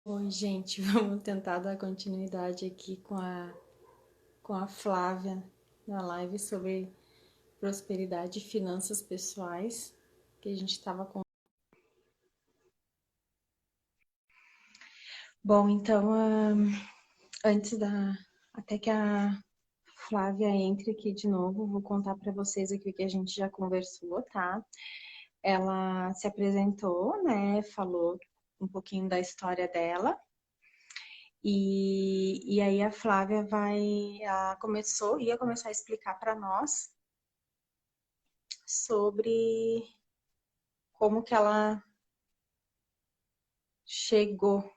Oi, gente, vamos tentar dar continuidade aqui com a Flávia na live sobre prosperidade e finanças pessoais, que a gente estava com. Bom, então, antes da. Até que a Flávia entre aqui de novo, vou contar para vocês aqui o que a gente já conversou, tá? Ela se apresentou, né? Falou um pouquinho da história dela. E aí a Flávia ia começar a explicar para nós sobre como que ela chegou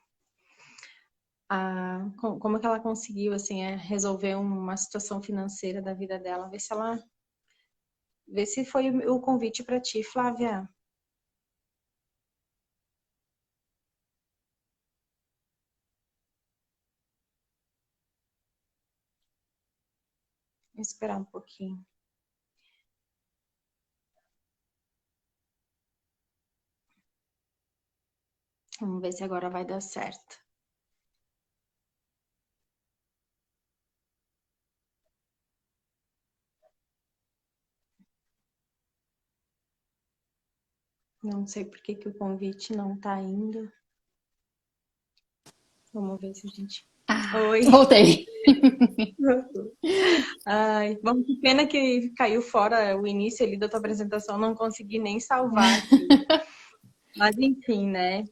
como que ela conseguiu assim resolver uma situação financeira da vida dela. Vê se foi o convite para ti, Flávia. Vou esperar um pouquinho. Vamos ver se agora vai dar certo. Não sei por que que o convite não tá indo. Vamos ver se a gente. Oi. Voltei. Ai, bom, que pena que caiu fora o início ali da tua apresentação, não consegui nem salvar aqui. Mas enfim, né?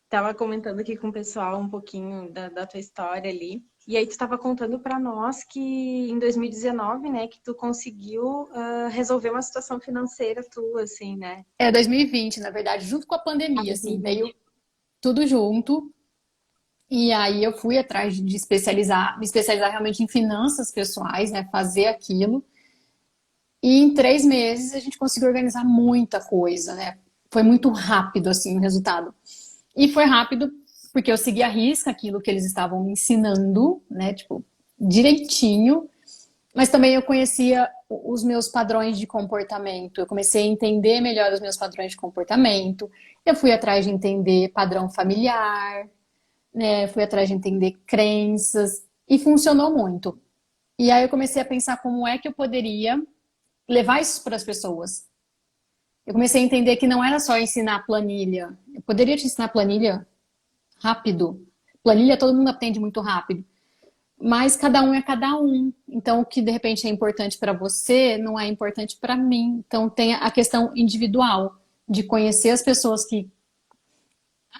Tava comentando aqui com o pessoal um pouquinho da tua história ali. E aí tu estava contando para nós que em 2019, né, que tu conseguiu resolver uma situação financeira tua, assim, né? É 2020, na verdade, junto com a Ah, pandemia, assim, 2020. veio tudo junto. E aí eu fui atrás de me especializar realmente em finanças pessoais, né? Fazer aquilo. E em 3 meses a gente conseguiu organizar muita coisa, né? Foi muito rápido, assim, o resultado. E foi rápido porque eu segui à risca aquilo que eles estavam me ensinando, né? Tipo, direitinho. Mas também eu conhecia os meus padrões de comportamento. Eu comecei a entender melhor os meus padrões de comportamento. Eu fui atrás de entender padrão familiar, né? Fui atrás de entender crenças e funcionou muito. E aí eu comecei a pensar como é que eu poderia levar isso para as pessoas. Eu comecei a entender que não era só ensinar planilha. Eu poderia te ensinar planilha rápido. Planilha todo mundo aprende muito rápido. Mas cada um é cada um. Então, o que de repente é importante para você não é importante para mim. Então, tem a questão individual de conhecer as pessoas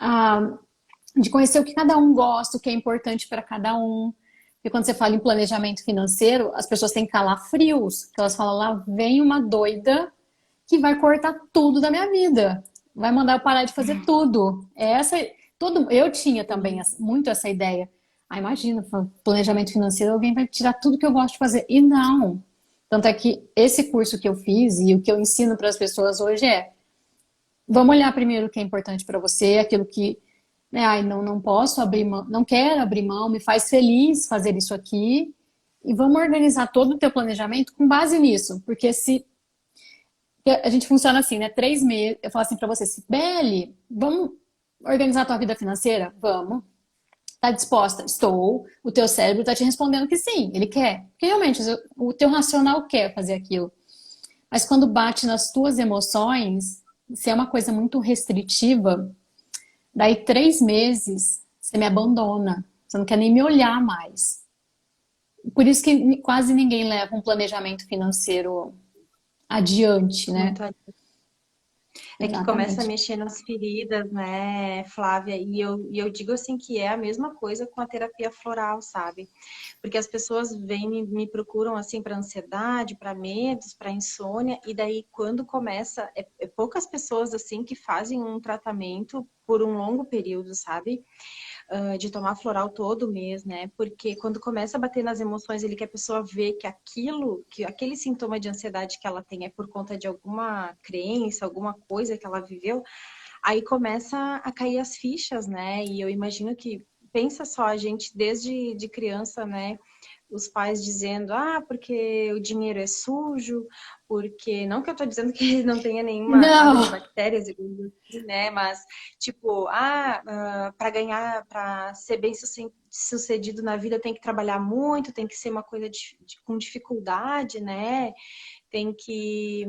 ah, de conhecer o que cada um gosta, o que é importante para cada um. Porque quando você fala em planejamento financeiro, as pessoas têm calafrios, que elas falam lá, vem uma doida que vai cortar tudo da minha vida, vai mandar eu parar de fazer tudo. Eu tinha também muito essa ideia. Ah, imagina, planejamento financeiro, alguém vai tirar tudo que eu gosto de fazer. E não. Tanto é que esse curso que eu fiz e o que eu ensino para as pessoas hoje é: vamos olhar primeiro o que é importante para você, aquilo que, né, ai, não posso abrir mão, não quero abrir mão, me faz feliz fazer isso aqui. E vamos organizar todo o teu planejamento com base nisso, porque se a gente funciona assim, né? 3 meses, eu falo assim para você, Sibeli, vamos organizar a tua vida financeira? Vamos. Tá disposta? Estou. O teu cérebro tá te respondendo que sim, ele quer. Porque realmente o teu racional quer fazer aquilo. Mas quando bate nas tuas emoções, se é uma coisa muito restritiva, daí 3 meses você me abandona. Você não quer nem me olhar mais. Por isso que quase ninguém leva um planejamento financeiro adiante, né? Muito. É que começa a Exatamente. mexer nas feridas, né, Flávia? E eu digo assim que é a mesma coisa com a terapia floral, sabe? Porque as pessoas vêm me procuram assim para ansiedade, para medos, para insônia, e daí quando começa, é poucas pessoas assim que fazem um tratamento por um longo período, sabe? De tomar floral todo mês, né? Porque quando começa a bater nas emoções, ele que a pessoa vê que que aquele sintoma de ansiedade que ela tem é por conta de alguma crença, alguma coisa que ela viveu, aí começa a cair as fichas, né? E eu imagino que pensa só, a gente desde de criança, né? Os pais dizendo, ah, porque o dinheiro é sujo, porque não que eu tô dizendo que não tenha nenhuma nada de Não! bactérias, né? Mas tipo, para ganhar, para ser bem sucedido na vida tem que trabalhar muito, tem que ser uma coisa com dificuldade, né? Tem que,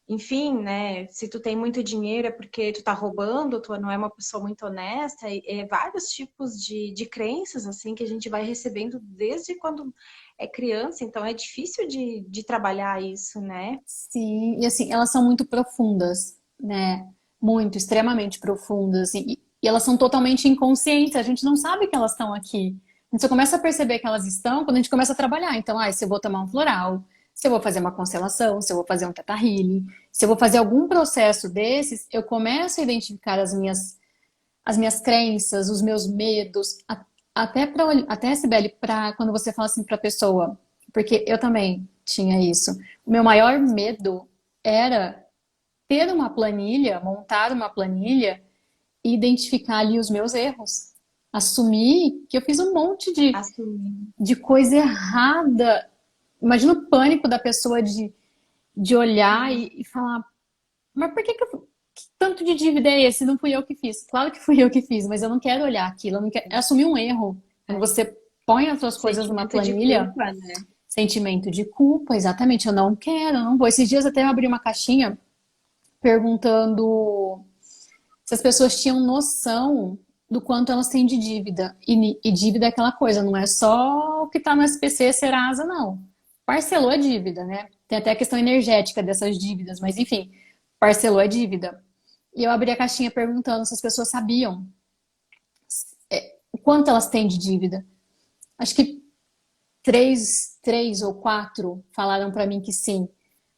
enfim, né? Se tu tem muito dinheiro é porque tu tá roubando, tu não é uma pessoa muito honesta, vários tipos de crenças, assim, que a gente vai recebendo desde quando é criança, então é difícil de trabalhar isso, né? Sim, e assim, elas são muito profundas, né? Muito, extremamente profundas. E elas são totalmente inconscientes, a gente não sabe que elas estão aqui. A gente só começa a perceber que elas estão quando a gente começa a trabalhar. Então, se eu vou tomar um floral, se eu vou fazer uma constelação, se eu vou fazer um teta healing, se eu vou fazer algum processo desses, eu começo a identificar as minhas crenças, os meus medos, até Sibeli, para quando você fala assim para a pessoa, porque eu também tinha isso. O meu maior medo era ter uma planilha, montar uma planilha e identificar ali os meus erros. Assumir que eu fiz um monte de, Assumir. de coisa errada. Imagina o pânico da pessoa de olhar e falar, mas por que tanto de dívida é esse? Não fui eu que fiz. Claro que fui eu que fiz, mas eu não quero olhar aquilo, eu não quero é assumir um erro. Quando você põe as suas coisas numa Sentimento de planilha, culpa, né? sentimento de culpa, exatamente, eu não quero, eu não vou. Esses dias até eu abri uma caixinha perguntando se as pessoas tinham noção do quanto elas têm de dívida. E dívida é aquela coisa, não é só o que está no SPC, Serasa, não. Parcelou a dívida, né? Tem até a questão energética dessas dívidas, mas enfim, parcelou a dívida. E eu abri a caixinha perguntando se as pessoas sabiam o quanto elas têm de dívida. Acho que três ou quatro falaram para mim que sim.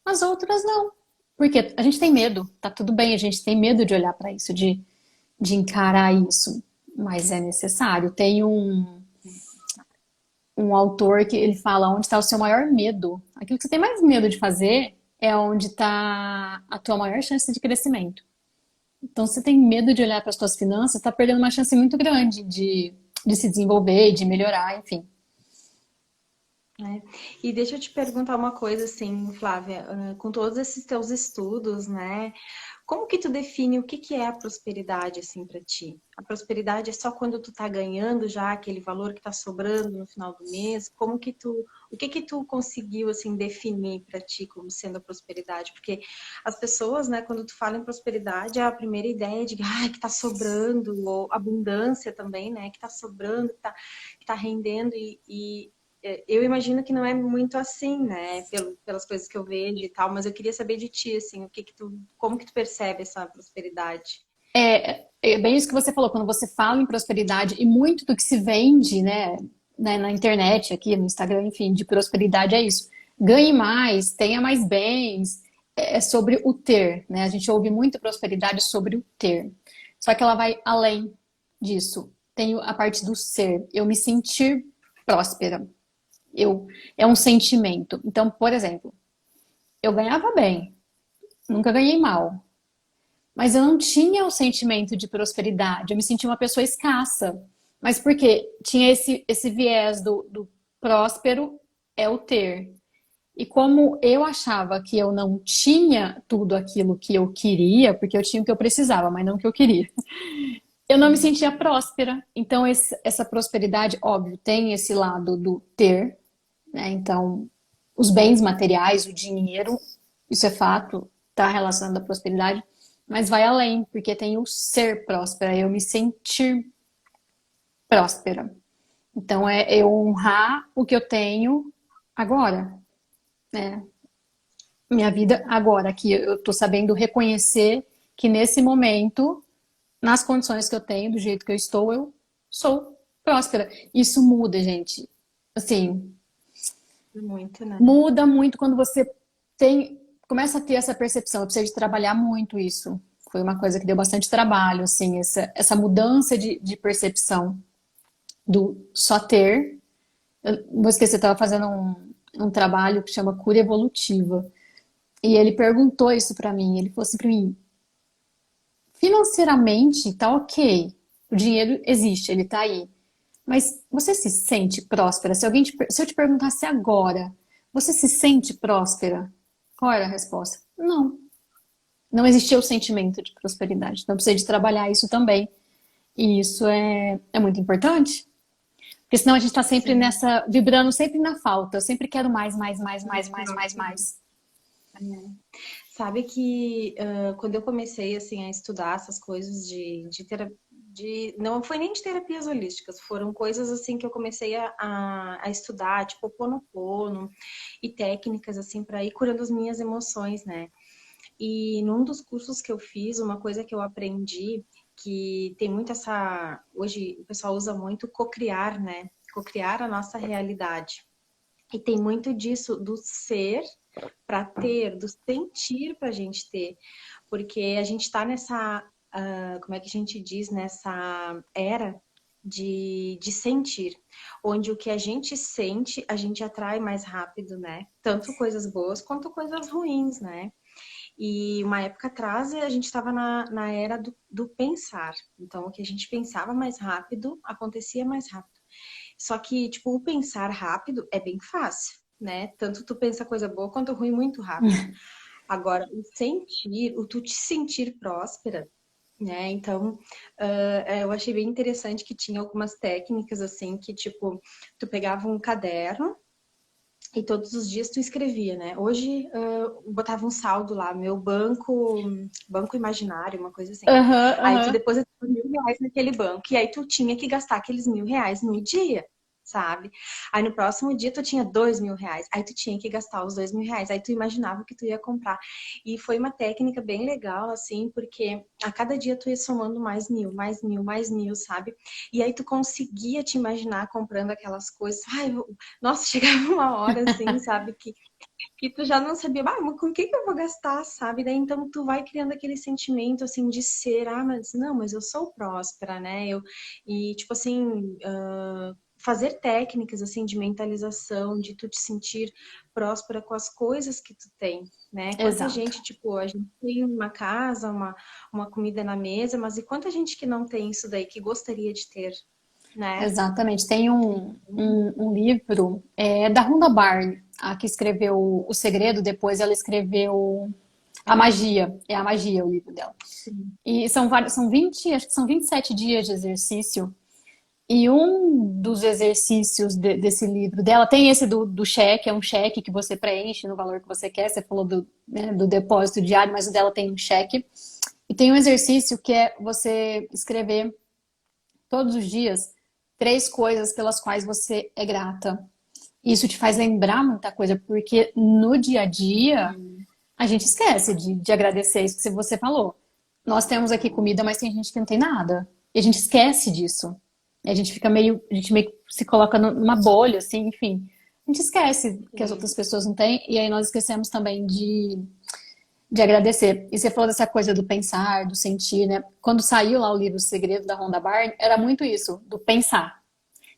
As outras não. Porque a gente tem medo, tá tudo bem, a gente tem medo de olhar para isso, de encarar isso, mas é necessário. Tem um autor que ele fala onde está o seu maior medo. Aquilo que você tem mais medo de fazer é onde está a tua maior chance de crescimento. Então, se você tem medo de olhar para as suas finanças, está perdendo uma chance muito grande de se desenvolver, de melhorar, enfim. É. E deixa eu te perguntar uma coisa, assim, Flávia, com todos esses teus estudos, né? Como que tu define o que que é a prosperidade, assim, para ti? A prosperidade é só quando tu tá ganhando já aquele valor que tá sobrando no final do mês? O que que tu conseguiu, assim, definir para ti como sendo a prosperidade? Porque as pessoas, né, quando tu fala em prosperidade, a primeira ideia é de, que tá sobrando, ou abundância também, né, que tá sobrando, que tá rendendo eu imagino que não é muito assim, né? Pelas coisas que eu vejo e tal, mas eu queria saber de ti, assim, como que tu percebe essa prosperidade? É bem isso que você falou, quando você fala em prosperidade, e muito do que se vende, né, na internet, aqui no Instagram, enfim, de prosperidade é isso. Ganhe mais, tenha mais bens, é sobre o ter, né? A gente ouve muito prosperidade sobre o ter. Só que ela vai além disso. Tenho a parte do ser, eu me sentir próspera. É um sentimento. Então, por exemplo, eu ganhava bem, nunca ganhei mal. Mas eu não tinha o sentimento de prosperidade. Eu me sentia uma pessoa escassa. Mas por quê? Tinha esse viés do próspero é o ter. E como eu achava que eu não tinha tudo aquilo que eu queria, porque eu tinha o que eu precisava, mas não o que eu queria, eu não me sentia próspera. Então, essa prosperidade, óbvio, tem esse lado do ter, né? Então, os bens materiais, o dinheiro, isso é fato, está relacionado à prosperidade, mas vai além, porque tem o ser próspera, eu me sentir próspera. Então, é eu honrar o que eu tenho agora, né? Minha vida agora, que eu estou sabendo reconhecer que nesse momento, nas condições que eu tenho, do jeito que eu sou próspera. Isso muda, gente. Assim, Muito, né? muda muito quando você começa a ter essa percepção. Eu preciso de trabalhar muito isso. Foi uma coisa que deu bastante trabalho, assim, essa mudança de percepção do só ter. Eu vou esquecer, eu estava fazendo um trabalho que chama cura evolutiva. E ele perguntou isso para mim. Ele falou assim para mim: financeiramente tá ok, o dinheiro existe, ele tá aí. Mas você se sente próspera? Se eu te perguntasse agora, você se sente próspera? Qual era a resposta? Não. Não existia o sentimento de prosperidade. Então, eu precisei de trabalhar isso também. E isso é muito importante. Porque senão a gente está sempre Sim. nessa, vibrando sempre na falta. Eu sempre quero mais, mais, mais, mais, mais, mais, mais. Sabe que quando eu comecei assim a estudar essas coisas de terapia, não foi nem de terapias holísticas, foram coisas assim que eu comecei a estudar, tipo Ho'oponopono e técnicas assim para ir curando as minhas emoções, né? E num dos cursos que eu fiz, uma coisa que eu aprendi que tem muito essa, hoje o pessoal usa muito cocriar, né? Cocriar a nossa realidade. E tem muito disso do ser para ter, do sentir para a gente ter, porque a gente está nessa, como é que a gente diz, nessa era de sentir, onde o que a gente sente, a gente atrai mais rápido, né? Tanto coisas boas quanto coisas ruins, né? E uma época atrás a gente estava na era do pensar. Então, o que a gente pensava mais rápido acontecia mais rápido. Só que, tipo, o pensar rápido é bem fácil, né? Tanto tu pensa coisa boa quanto ruim muito rápido. Agora, o sentir, o tu te sentir próspera, né? Então, eu achei bem interessante que tinha algumas técnicas, assim, que, tipo, tu pegava um caderno e todos os dias tu escrevia, né? Hoje, botava um saldo lá, meu banco imaginário, uma coisa assim. Aham, Aí tu aham. depositava R$ 1.000 naquele banco, e aí tu tinha que gastar aqueles R$ 1.000 no dia, sabe? Aí no próximo dia tu tinha R$ 2.000, aí tu tinha que gastar os R$ 2.000, aí tu imaginava o que tu ia comprar. E foi uma técnica bem legal, assim, porque a cada dia tu ia somando mais mil, mais mil, mais mil, sabe? E aí tu conseguia te imaginar comprando aquelas coisas. Ai, nossa, chegava uma hora assim, sabe, que tu já não sabia, mas com o que eu vou gastar, sabe? Daí então tu vai criando aquele sentimento assim de ser, mas não, mas eu sou próspera, né? E tipo assim, fazer técnicas assim de mentalização, de tu te sentir próspera com as coisas que tu tem, né? Quanta Exato. gente, tipo, a gente tem uma casa, uma comida na mesa, mas e quanta gente que não tem isso daí, que gostaria de ter, né? Exatamente. Tem um livro da Rhonda Byrne, a que escreveu O Segredo, depois ela escreveu A Magia. É A Magia o livro dela. Sim. E são vários, são 20, acho que são 27 dias de exercício. E um dos exercícios desse livro dela tem esse do cheque, é um cheque que você preenche no valor que você quer. Você falou do depósito diário, mas o dela tem um cheque. E tem um exercício que é você escrever todos os dias 3 coisas pelas quais você é grata. Isso te faz lembrar muita coisa, porque no dia a dia a gente esquece de agradecer isso que você falou. Nós temos aqui comida, mas tem gente que não tem nada. E a gente esquece disso. E a gente meio que se coloca numa bolha, assim, enfim. A gente esquece que as outras Sim. pessoas não têm, e aí nós esquecemos também de agradecer. E você falou dessa coisa do pensar, do sentir, né? Quando saiu lá o livro O Segredo da Rhonda Byrne, era muito isso, do pensar.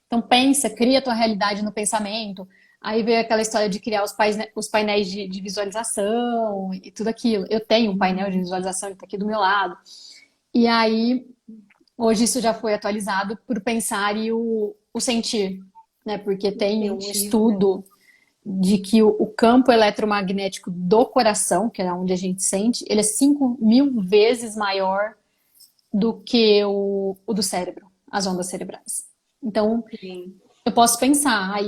Então pensa, cria a tua realidade no pensamento. Aí veio aquela história de criar os painéis de visualização e tudo aquilo. Eu tenho um painel de visualização que está aqui do meu lado. E aí, hoje isso já foi atualizado por pensar e o sentir, né? Porque tem um Sentir, né? estudo de que o campo eletromagnético do coração, que é onde a gente sente, ele é 5.000 vezes maior do que o do cérebro, as ondas cerebrais. Então, Sim. eu posso pensar,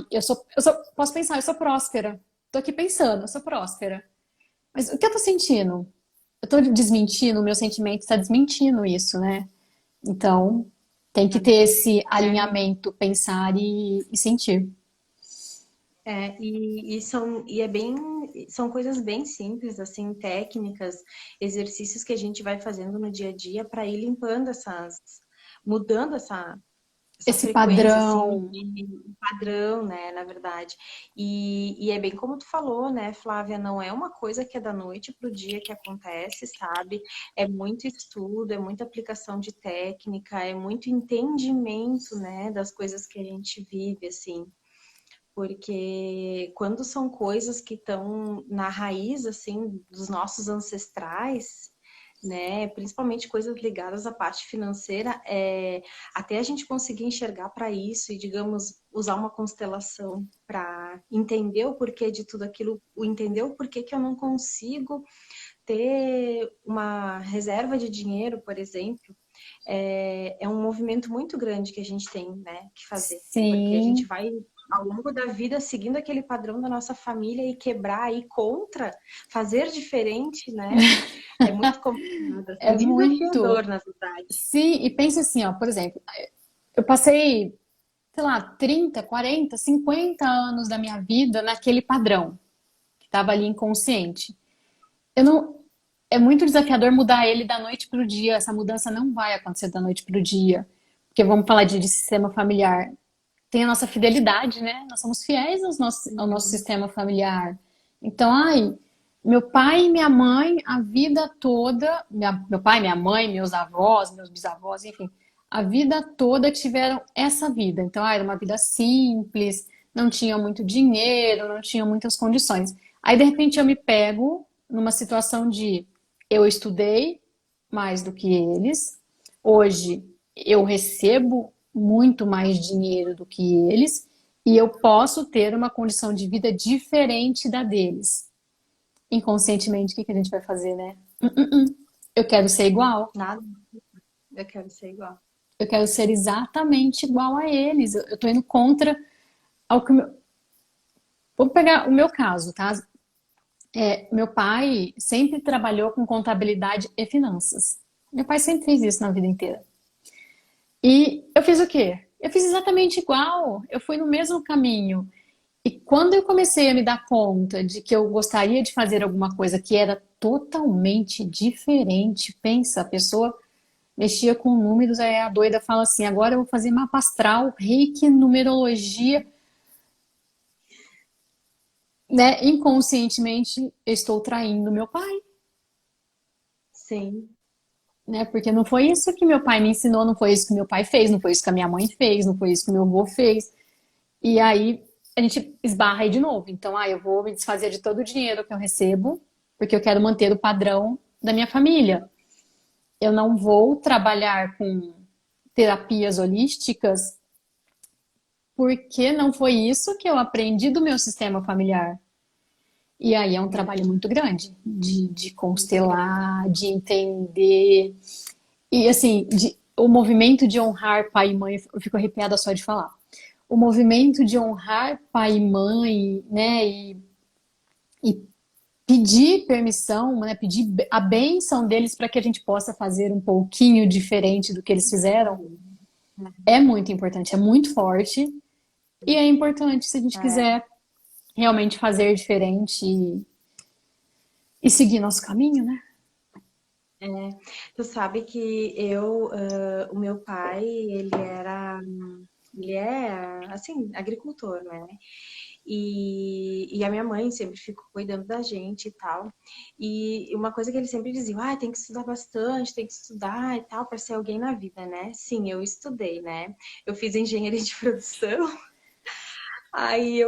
posso pensar, eu sou próspera. Tô aqui pensando, eu sou próspera. Mas o que eu tô sentindo? Eu tô desmentindo, o meu sentimento está desmentindo isso, né? Então, tem que ter esse É, alinhamento, pensar e sentir. e é bem, são coisas bem simples, assim, técnicas, exercícios que a gente vai fazendo no dia a dia para ir limpando mudando essa Esse frequência, assim, padrão. de padrão, né, na verdade. E é bem como tu falou, né, Flávia, não é uma coisa que é da noite pro dia que acontece, sabe? É muito estudo, é muita aplicação de técnica, é muito entendimento, né, das coisas que a gente vive, assim. Porque quando são coisas que estão na raiz, assim, dos nossos ancestrais, né? Principalmente coisas ligadas à parte financeira, até a gente conseguir enxergar para isso e, digamos, usar uma constelação para entender o porquê de tudo aquilo, entender o porquê que eu não consigo ter uma reserva de dinheiro, por exemplo, é um movimento muito grande que a gente tem, né, que fazer. Porque a gente Sim, vai, ao longo da vida, seguindo aquele padrão da nossa família e quebrar aí contra, fazer diferente, né? É muito complicado, é assim, muito. desafiador, na verdade. Sim, e pensa assim, ó, por exemplo, eu passei, sei lá, 30, 40, 50 anos da minha vida naquele padrão que estava ali inconsciente. Eu não, é muito desafiador mudar ele da noite para o dia. Essa mudança não vai acontecer da noite para o dia. Porque vamos falar de sistema familiar. Tem a nossa fidelidade, né? Nós somos fiéis ao nosso Uhum. sistema familiar. Então, ai, meu pai e minha mãe, a vida toda, meu pai, minha mãe, meus avós, meus bisavós, enfim, a vida toda tiveram essa vida. Então, era uma vida simples, não tinha muito dinheiro, não tinha muitas condições. Aí, de repente, eu me pego numa situação de eu estudei mais do que eles, hoje eu recebo muito mais dinheiro do que eles e eu posso ter uma condição de vida diferente da deles. Inconscientemente, o que que a gente vai fazer, né? Eu quero ser igual. Nada, eu quero ser igual. Eu quero ser exatamente igual a eles. Eu tô indo contra ao que Vou pegar o meu caso, tá? Meu pai sempre trabalhou com contabilidade e finanças. Meu pai sempre fez isso na vida inteira. E eu fiz o quê? Eu fiz exatamente igual. Eu fui no mesmo caminho. E quando eu comecei a me dar conta de que eu gostaria de fazer alguma coisa que era totalmente diferente, pensa, a pessoa mexia com números, aí a doida fala assim: agora eu vou fazer mapa astral, reiki, numerologia, né? Inconscientemente eu estou traindo meu pai, Sim, né? Porque não foi isso que meu pai me ensinou, não foi isso que meu pai fez, não foi isso que a minha mãe fez, não foi isso que meu avô fez. E aí a gente esbarra aí de novo. Então, eu vou me desfazer de todo o dinheiro que eu recebo, porque eu quero manter o padrão da minha família. Eu não vou trabalhar com terapias holísticas porque não foi isso que eu aprendi do meu sistema familiar. E aí é um trabalho muito grande de muito grande. constelar, de entender. E assim, o movimento de honrar pai e mãe, eu fico arrepiada só de falar. O movimento de honrar pai e mãe, né, e pedir permissão, né, pedir a bênção deles para que a gente possa fazer um pouquinho diferente do que eles fizeram, é muito importante, é muito forte e é importante se a gente É. quiser realmente fazer diferente e seguir nosso caminho, né? É, tu sabe que o meu pai, ele é, assim, agricultor, né? E a minha mãe sempre ficou cuidando da gente e tal. E uma coisa que ele sempre dizia, tem que estudar bastante, tem que estudar e tal, para ser alguém na vida, né? Sim, eu estudei, né? Eu fiz engenharia de produção. Aí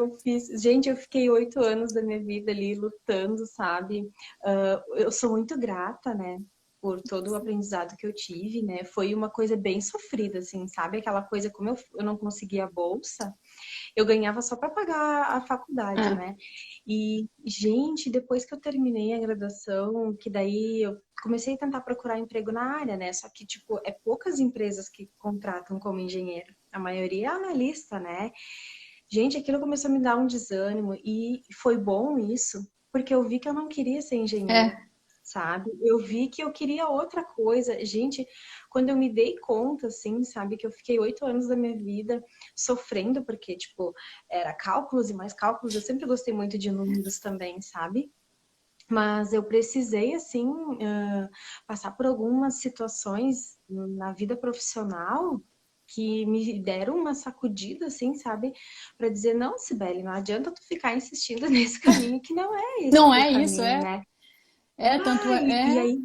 gente, eu fiquei 8 anos da minha vida ali lutando, sabe? Eu sou muito grata, né? Por todo o aprendizado que eu tive, né? Foi uma coisa bem sofrida, assim, sabe? Aquela coisa, como eu não conseguia a bolsa, eu ganhava só para pagar a faculdade, É, né? E, gente, depois que eu terminei a graduação, que daí eu comecei a tentar procurar emprego na área, né? Só que, tipo, é poucas empresas que contratam como engenheiro. A maioria é analista, né? Gente, aquilo começou a me dar um desânimo e foi bom isso, porque eu vi que eu não queria ser engenheiro, é, sabe? Eu vi que eu queria outra coisa. Gente, quando eu me dei conta, assim, sabe, que eu fiquei 8 anos da minha vida sofrendo, porque, tipo, era cálculos e mais cálculos. Eu sempre gostei muito de números também, sabe? Mas eu precisei, assim, passar por algumas situações na vida profissional que me deram uma sacudida, assim, sabe? Para dizer, não, Cibele, não adianta tu ficar insistindo nesse caminho, que não é esse o não teu é isso, caminho, né? tanto E aí,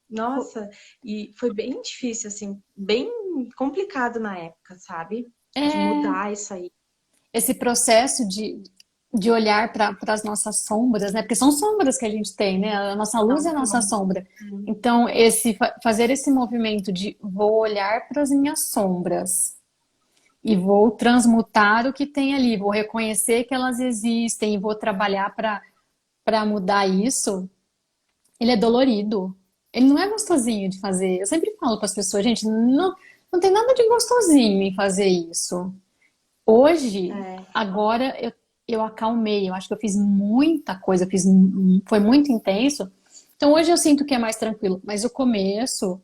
nossa, e foi bem difícil, assim, bem complicado na época, sabe? De é mudar isso aí. esse processo de olhar para as nossas sombras, né? Porque são sombras que a gente tem, né? A nossa luz é a nossa Então, sombra. Então, fazer esse movimento de vou olhar para as minhas sombras e vou transmutar o que tem ali, vou reconhecer que elas existem e vou trabalhar para mudar isso, ele é dolorido. Ele não é gostosinho de fazer. Eu sempre falo para as pessoas, gente, não tem nada de gostosinho em fazer isso. Hoje, é, agora eu acalmei. Eu acho que eu fiz muita coisa, foi muito intenso. Então hoje eu sinto que é mais tranquilo. Mas o começo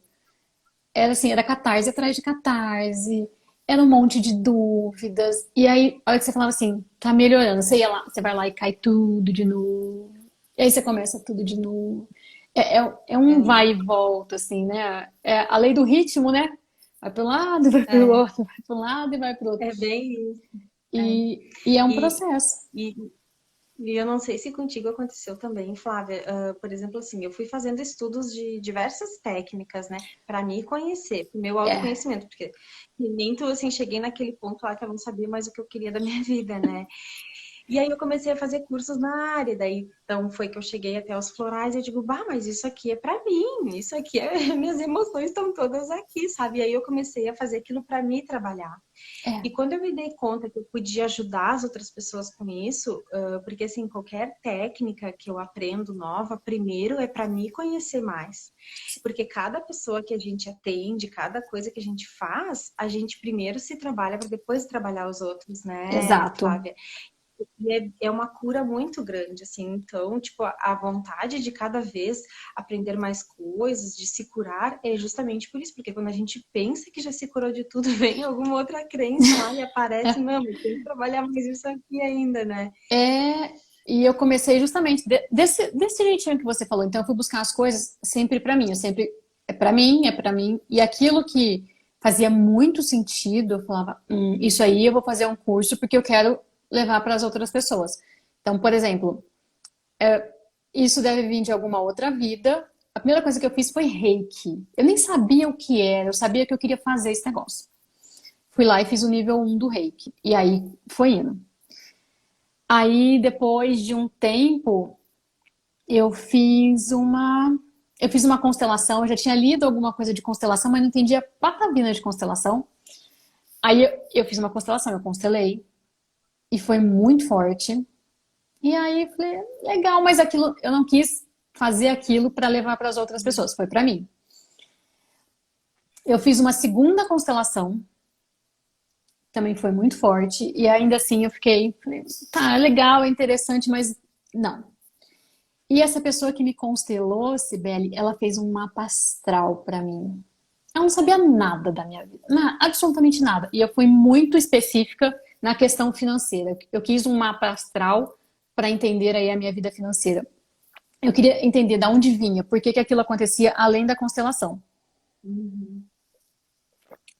era assim, era catarse atrás de catarse, era um monte de dúvidas. E aí, a hora que você falava assim, tá melhorando, você ia lá, você vai lá e cai tudo de novo. E aí você começa tudo de novo. É um é, vai e volta, assim, né? É a lei do ritmo, né? Vai para um lado, vai para o é, outro, vai para um lado e vai para o outro. é bem isso. É. E é um E, processo. e, e eu não sei se contigo aconteceu também, Flávia. Por exemplo, assim, eu fui fazendo estudos de diversas técnicas, né, para me conhecer, pro meu É, autoconhecimento, porque nem tu, assim, cheguei naquele ponto lá que eu não sabia mais o que eu queria da minha vida, né? E aí eu comecei a fazer cursos na área, daí então foi que eu cheguei até os florais e eu digo, bah, mas isso aqui é pra mim, isso aqui é, minhas emoções estão todas aqui, sabe? E aí eu comecei a fazer aquilo pra mim trabalhar. é, E quando eu me dei conta que eu podia ajudar as outras pessoas com isso, porque assim, qualquer técnica que eu aprendo nova, primeiro é para me conhecer mais. Porque cada pessoa que a gente atende, cada coisa que a gente faz, a gente primeiro se trabalha para depois trabalhar os outros, né, exato. Flávia? E é uma cura muito grande, assim. Então, tipo, a vontade de cada vez aprender mais coisas, de se curar, é justamente por isso. Porque quando a gente pensa que já se curou de tudo, vem alguma outra crença lá e aparece, não, mas tem que trabalhar mais isso aqui ainda, né? É, e eu comecei justamente desse jeitinho que você falou. Então eu fui buscar as coisas sempre pra mim. Eu sempre, é pra mim, é pra mim. E aquilo que fazia muito sentido, eu falava, isso aí eu vou fazer um curso porque eu quero levar para as outras pessoas. Então, por exemplo, isso deve vir de alguma outra vida. A primeira coisa que eu fiz foi Reiki. Eu nem sabia o que era, eu sabia que eu queria fazer esse negócio. Fui lá e fiz o nível 1 do Reiki. E aí foi indo. Aí, depois de um tempo, eu fiz uma. Eu fiz uma constelação, eu já tinha lido alguma coisa de constelação, mas não entendia patavina de constelação. Aí eu fiz uma constelação, eu constelei, e foi muito forte. E aí eu falei, legal, mas aquilo eu não quis fazer aquilo para levar para as outras pessoas, foi para mim. Eu fiz uma segunda constelação, também foi muito forte, e ainda assim eu fiquei, falei, tá, é legal, é interessante, mas não. E essa pessoa que me constelou, Cibele, ela fez um mapa astral para mim. Ela não sabia nada da minha vida, absolutamente nada. E eu fui muito específica na questão financeira. Eu quis um mapa astral para entender aí a minha vida financeira. Eu queria entender de onde vinha, por que que aquilo acontecia além da constelação. Uhum.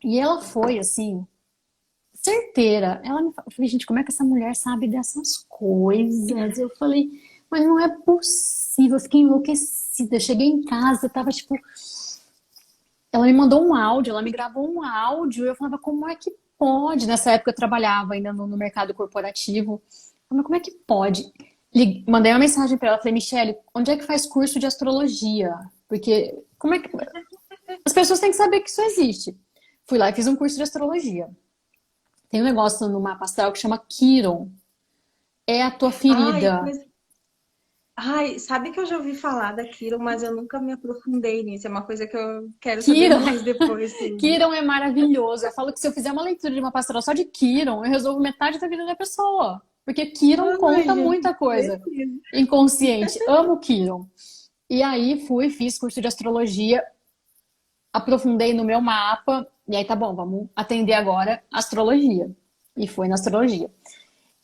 E ela foi assim, certeira. Ela me falou, eu falei, gente, como é que essa mulher sabe dessas coisas? Eu falei, mas não é possível. Eu fiquei enlouquecida. Eu cheguei em casa, tava tipo. Ela me mandou um áudio, ela me gravou um áudio. E eu falava, como é que pode? Nessa época eu trabalhava ainda no mercado corporativo. Eu falei, como é que pode? Mandei uma mensagem para ela, falei, Michele, onde é que faz curso de astrologia? Porque como é que. As pessoas têm que saber que isso existe. Fui lá e fiz um curso de astrologia. Tem um negócio no mapa astral que chama Quiron. É a tua Ai, ferida. ai, sabe que eu já ouvi falar daquilo, mas eu nunca me aprofundei nisso. É uma coisa que eu quero saber Quiron, mais depois, sim. Quiron é maravilhoso. Eu falo que se eu fizer uma leitura de uma pastoral só de Quiron, eu resolvo metade da vida da pessoa. Porque Quiron Ai, conta gente, muita coisa. preciso. Inconsciente. Amo Quiron. E aí fui, fiz curso de astrologia, aprofundei no meu mapa. E aí tá bom, vamos atender agora a astrologia. E foi na astrologia.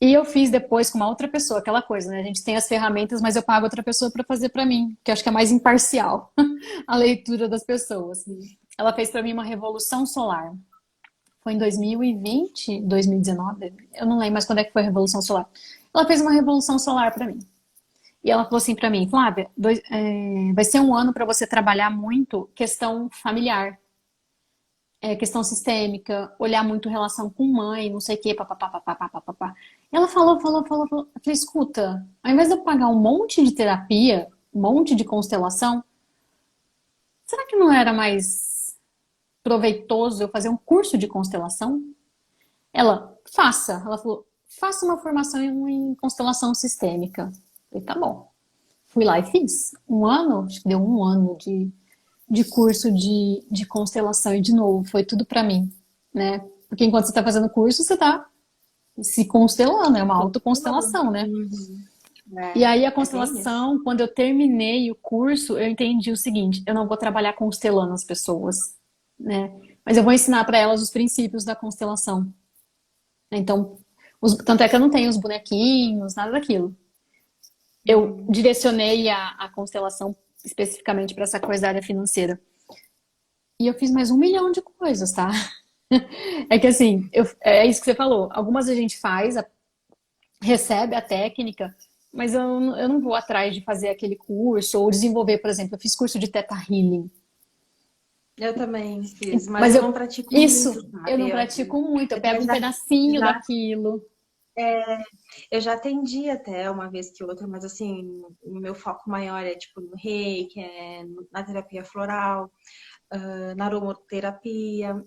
E eu fiz depois com uma outra pessoa, aquela coisa, né? A gente tem as ferramentas, mas eu pago outra pessoa para fazer para mim, que eu acho que é mais imparcial a leitura das pessoas. Ela fez para mim uma revolução solar. Foi em 2020, 2019, eu não lembro mais quando é que foi a revolução solar. Ela fez uma revolução solar para mim. E ela falou assim para mim, Flávia, vai ser um ano para você trabalhar muito questão familiar, questão sistêmica, olhar muito relação com mãe, não sei o quê, papapá, papapá, papapá. Ela falou. Eu falei, escuta, ao invés de eu pagar um monte de terapia, um monte de constelação, será que não era mais proveitoso eu fazer um curso de constelação? Ela, faça. Ela falou, faça uma formação em constelação sistêmica. Eu falei, tá bom. Fui lá e fiz. Um ano, acho que deu um ano de curso de constelação. E, de novo, foi tudo pra mim, né? Porque enquanto você tá fazendo curso, você tá se constelando, é uma autoconstelação, né? Uhum. E aí a É bem isso. constelação, quando eu terminei o curso, eu entendi o seguinte, eu não vou trabalhar constelando as pessoas, né? Mas eu vou ensinar para elas os princípios da constelação. Então, tanto é que eu não tenho os bonequinhos, nada daquilo. Eu direcionei a constelação especificamente para essa coisa da área financeira. E eu fiz mais 1 milhão de coisas, tá? É que assim, é isso que você falou. Algumas a gente faz, recebe a técnica, mas eu não vou atrás de fazer aquele curso ou desenvolver, por exemplo, eu fiz curso de Theta Healing. Eu também fiz, mas Mas eu não pratico muito, eu não sabe? pratico muito, eu Eu pego um pedacinho já, daquilo. eu já atendi até uma vez que outra, mas assim, o meu foco maior é tipo no reiki, na terapia floral, na aromaterapia,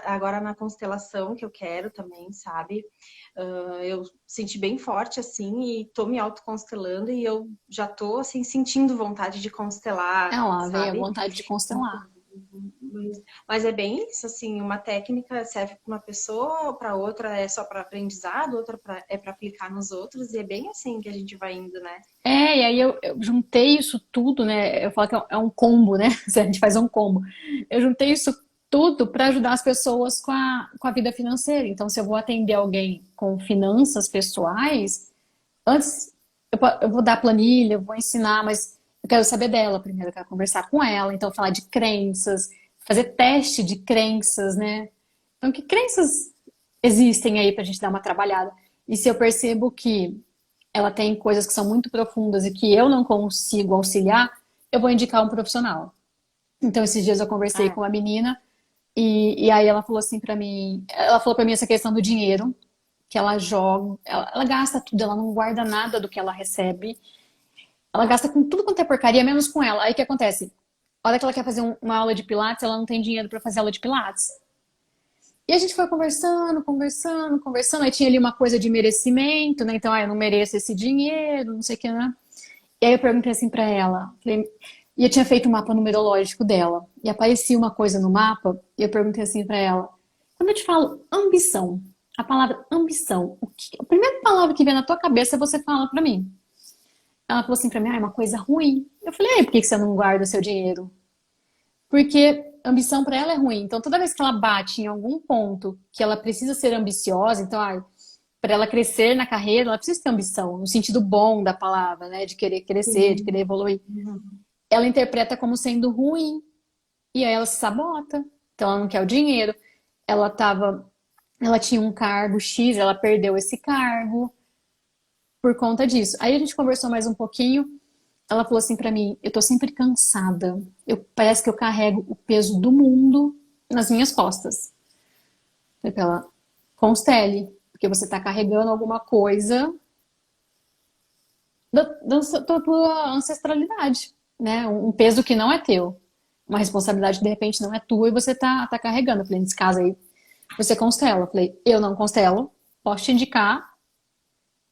agora na constelação que eu quero também, sabe? Eu senti bem forte assim e tô me autoconstelando e eu já tô assim sentindo vontade de constelar, Ah lá, veio a sabe? vontade de constelar. Mas é bem isso, assim, uma técnica serve para uma pessoa, para outra é só para aprendizado, outra é para aplicar nos outros, e é bem assim que a gente vai indo, né? E aí eu juntei isso tudo, né? Eu falo que é um combo, né? Se a gente faz um combo. Eu juntei isso tudo para ajudar as pessoas com a vida financeira. Então, se eu vou atender alguém com finanças pessoais, antes eu vou dar planilha, eu vou ensinar, mas eu quero saber dela primeiro, eu quero conversar com ela, então falar de crenças, fazer teste de crenças, né? Então, que crenças existem aí pra gente dar uma trabalhada? E se eu percebo que ela tem coisas que são muito profundas e que eu não consigo auxiliar, eu vou indicar um profissional. Então, esses dias eu conversei É, com a menina e aí ela falou assim pra mim, ela falou pra mim essa questão do dinheiro, que ela joga, ela gasta tudo, ela não guarda nada do que ela recebe, ela gasta com tudo quanto é porcaria, menos com ela. Aí o que acontece? A hora que ela quer fazer uma aula de pilates, ela não tem dinheiro pra fazer aula de pilates. E a gente foi conversando, aí tinha ali uma coisa de merecimento, né? Então, eu não mereço esse dinheiro, não sei o que, né? E aí eu perguntei assim pra ela, e eu tinha feito o mapa numerológico dela, e aparecia uma coisa no mapa, e eu perguntei assim pra ela, quando eu te falo ambição, a palavra ambição, a primeira palavra que vem na tua cabeça você fala pra mim. Ela falou assim pra mim, é uma coisa ruim. Eu falei, por que você não guarda o seu dinheiro? Porque ambição pra ela é ruim. Então toda vez que ela bate em algum ponto que ela precisa ser ambiciosa, então, para ela crescer na carreira, ela precisa ter ambição, no sentido bom da palavra, né? De querer crescer, de sim. querer evoluir. Uhum. Ela interpreta como sendo ruim. E aí ela se sabota. Então ela não quer o dinheiro. Ela tava, ela tinha um cargo X, ela perdeu esse cargo por conta disso. Aí a gente conversou mais um pouquinho. Ela falou assim pra mim: eu tô sempre cansada. Parece que eu carrego o peso do mundo nas minhas costas. Falei pra ela: constele, porque você tá carregando alguma coisa da tua ancestralidade, né? Um peso que não é teu. Uma responsabilidade que de repente não é tua e você tá carregando. Eu falei: nesse caso aí, você constela. Eu falei: eu não constelo, posso te indicar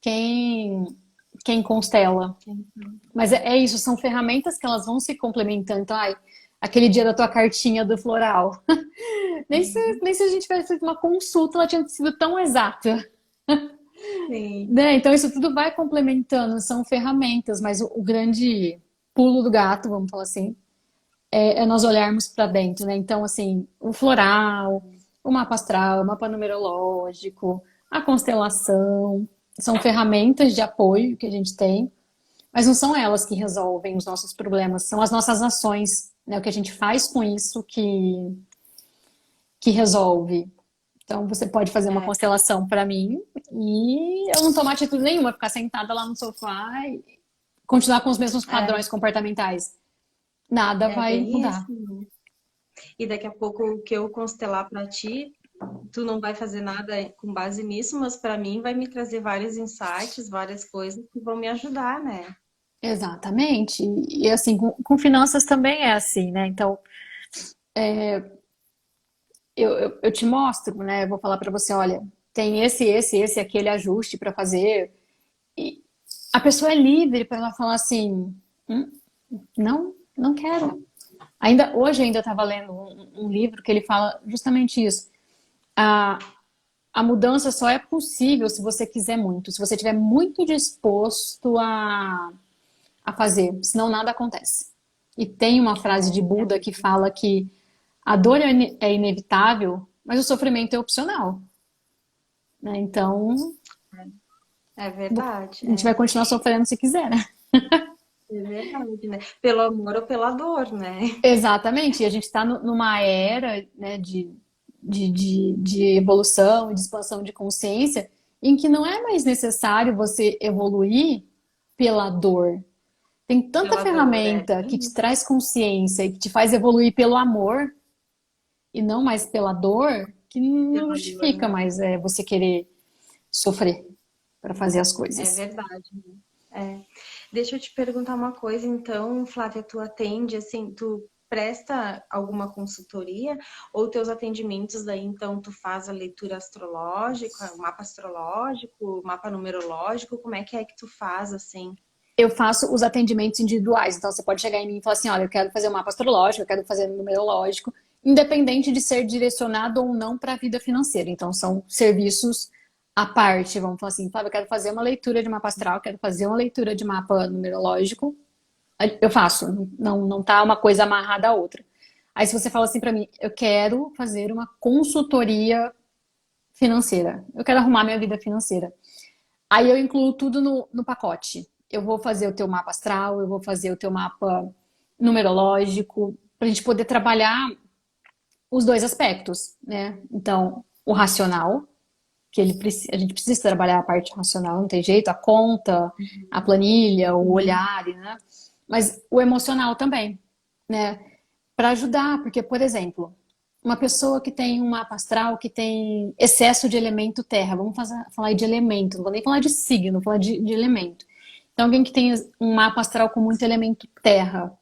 quem, quem constela. Mas é isso, são ferramentas que elas vão se complementando. Então, aquele dia da tua cartinha do floral. Nem se a gente tivesse feito uma consulta, ela tinha sido tão exata. Sim. Né? Então, isso tudo vai complementando, são ferramentas, mas o grande pulo do gato, vamos falar assim, é nós olharmos para dentro, né? Então, assim, o floral, o mapa astral, o mapa numerológico, a constelação, são ferramentas de apoio que a gente tem, mas não são elas que resolvem os nossos problemas, são as nossas ações, né? O que a gente faz com isso que resolve. Então, você pode fazer uma É, constelação para mim e eu não tomar atitude nenhuma, ficar sentada lá no sofá e continuar com os mesmos é, padrões comportamentais. Nada é vai bem isso, mudar. né? E daqui a pouco o que eu constelar para ti tu não vai fazer nada com base nisso, mas para mim vai me trazer vários insights, várias coisas que vão me ajudar, né? Exatamente. E assim, com finanças também é assim, né? Então, eu te mostro, né? Eu vou falar para você, olha, tem esse, aquele ajuste para fazer. E a pessoa é livre para ela falar assim, não, não quero. Hoje ainda estava lendo um livro que ele fala justamente isso. A, a mudança só é possível se você quiser muito, se você estiver muito disposto a fazer, senão nada acontece. E tem uma frase de Buda que fala que a dor é inevitável, mas o sofrimento é opcional, né? Então, É verdade, a gente vai continuar sofrendo se quiser, né? é verdade, né? Pelo amor ou pela dor, né? Exatamente, e a gente está numa era, né, de evolução e de expansão de consciência em que não é mais necessário você evoluir pela dor. Tem tanta Pela dor, é. ferramenta que te traz consciência e que te faz evoluir pelo amor e não mais pela dor, que não Pela dor, justifica né? mais você querer sofrer para fazer as É coisas. verdade. É. Deixa eu te perguntar uma coisa, então, Flávia, tu atende, assim, tu presta alguma consultoria ou teus atendimentos daí, então, tu faz a leitura astrológica, o mapa numerológico, como é que tu faz, assim? Eu faço os atendimentos individuais, então você pode chegar em mim e falar assim, olha, eu quero fazer um mapa astrológico, eu quero fazer um numerológico, independente de ser direcionado ou não para a vida financeira. Então são serviços à parte, vamos falar assim, Flávia, eu quero fazer uma leitura de mapa astral, quero fazer uma leitura de mapa numerológico, eu faço, não tá uma coisa amarrada à outra. Aí se você fala assim para mim, eu quero fazer uma consultoria financeira, eu quero arrumar minha vida financeira. Aí eu incluo tudo no pacote. Eu vou fazer o teu mapa astral, eu vou fazer o teu mapa numerológico, para a gente poder trabalhar os dois aspectos, né? Então, o racional, que a gente precisa trabalhar a parte racional, não tem jeito, a conta, a planilha, o olhar, né? Mas o emocional também, né? Para ajudar, porque, por exemplo, uma pessoa que tem um mapa astral que tem excesso de elemento terra, falar de elemento, não vou nem falar de signo, vou falar de elemento. Então, alguém que tem um mapa astral com muito elemento terra,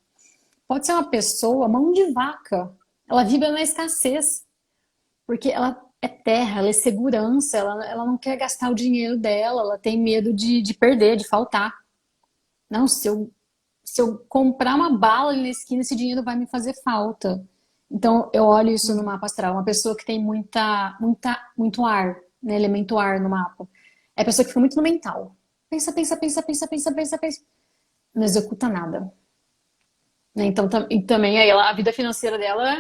pode ser uma pessoa mão de vaca. Ela vive na escassez, porque ela é terra, ela é segurança, ela não quer gastar o dinheiro dela, ela tem medo de perder, de faltar. Não, se eu comprar uma bala ali na esquina, esse dinheiro vai me fazer falta. Então, eu olho isso no mapa astral. Uma pessoa que tem muito ar, né, elemento ar no mapa. É a pessoa que fica muito no mental. Pensa, pensa, pensa, pensa, pensa, pensa, pensa. Não executa nada. Né? Então, e também aí a vida financeira dela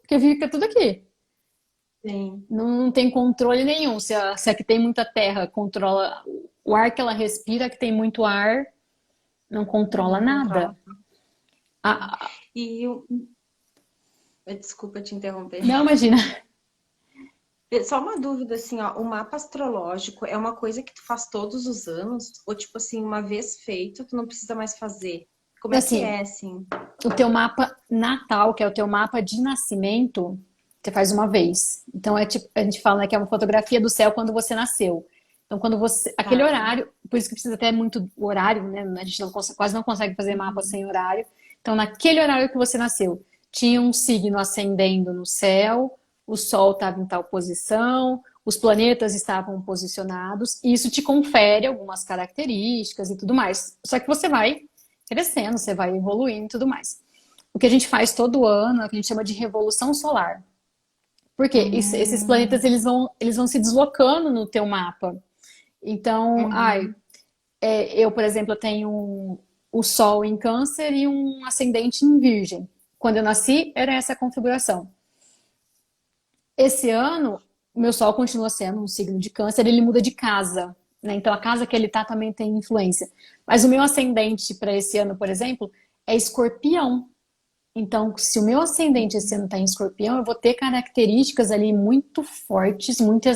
porque fica tudo aqui. Sim, Não tem controle nenhum. Se a que tem muita terra controla o ar que ela respira, a que tem muito ar, não controla não nada. controla. A- E desculpa te interromper. não, imagina. Só uma dúvida, assim, ó, o mapa astrológico é uma coisa que tu faz todos os anos? Ou, tipo assim, uma vez feito, tu não precisa mais fazer? Como é que Assim, é, assim? o teu mapa natal, que é o teu mapa de nascimento, você faz uma vez. Então é tipo, a gente fala, né, que é uma fotografia do céu quando você nasceu. Então quando você, aquele Tá. horário, por isso que precisa ter muito horário, né? A gente quase não consegue fazer mapa sem horário. Então naquele horário que você nasceu, tinha um signo ascendendo no céu, o sol estava em tal posição, os planetas estavam posicionados, e isso te confere algumas características e tudo mais. Só que você vai crescendo, você vai evoluindo e tudo mais. O que a gente faz todo ano é o que a gente chama de revolução solar. Porque esses planetas Hum, eles vão se deslocando no teu mapa. Então, uhum. eu, por exemplo, eu tenho o Sol em Câncer e um ascendente em Virgem. Quando eu nasci, era essa a configuração. Esse ano, o meu Sol continua sendo um signo de Câncer, ele muda de casa. Né? Então, a casa que ele tá também tem influência. Mas o meu ascendente para esse ano, por exemplo, é Escorpião. Então, se o meu ascendente esse ano está em Escorpião, eu vou ter características ali muito fortes, muito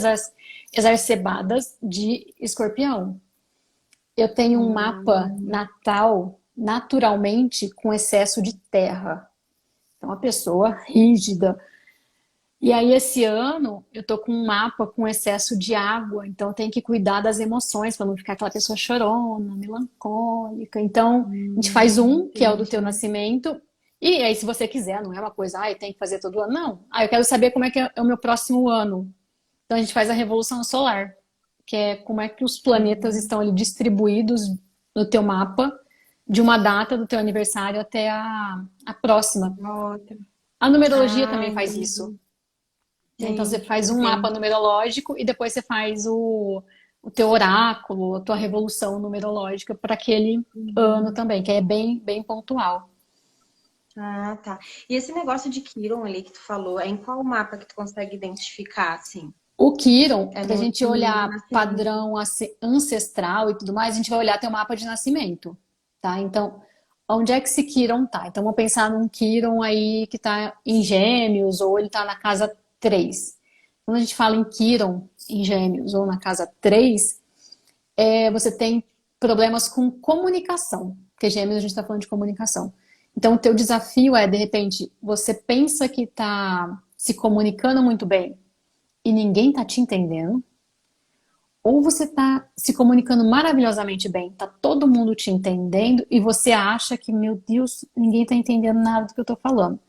exacerbadas de Escorpião. Eu tenho um mapa Hum, natal naturalmente com excesso de terra. Então, uma pessoa rígida, E aí, esse ano, eu tô com um mapa com excesso de água, então tem que cuidar das emoções para não ficar aquela pessoa chorona, melancólica. Então, a gente faz um, que é o do teu Entendi. nascimento, e aí, se você quiser, não é uma coisa, ah, eu tenho que fazer todo ano, não. Ah, eu quero saber como é que é o meu próximo ano. Então, a gente faz a revolução solar, que é como é que os planetas Uhum. estão ali distribuídos no teu mapa, de uma data do teu aniversário até a próxima. Outra. A numerologia Ah, também faz isso. entendi. Né? Então você Sim, faz um mapa entendi. numerológico e depois você faz o teu oráculo, a tua revolução numerológica para aquele ano Uhum. também, que é bem, bem pontual. Ah, tá. E esse negócio de Quiron ali que tu falou, é em qual mapa que tu consegue identificar, assim? O Quiron, É para a no, gente no olhar nascimento. padrão ancestral e tudo mais, a gente vai olhar teu mapa de nascimento, tá? Então, onde é que esse Quiron tá? Então, vamos pensar num Quiron aí que tá em Gêmeos ou ele tá na casa 3. Quando a gente fala em Quiron em Gêmeos ou na casa 3, você tem problemas com comunicação, porque Gêmeos a gente está falando de comunicação. Então, o teu desafio é, de repente, você pensa que está se comunicando muito bem e ninguém está te entendendo, ou você está se comunicando maravilhosamente bem, está todo mundo te entendendo e você acha que, meu Deus, ninguém está entendendo nada do que eu estou falando.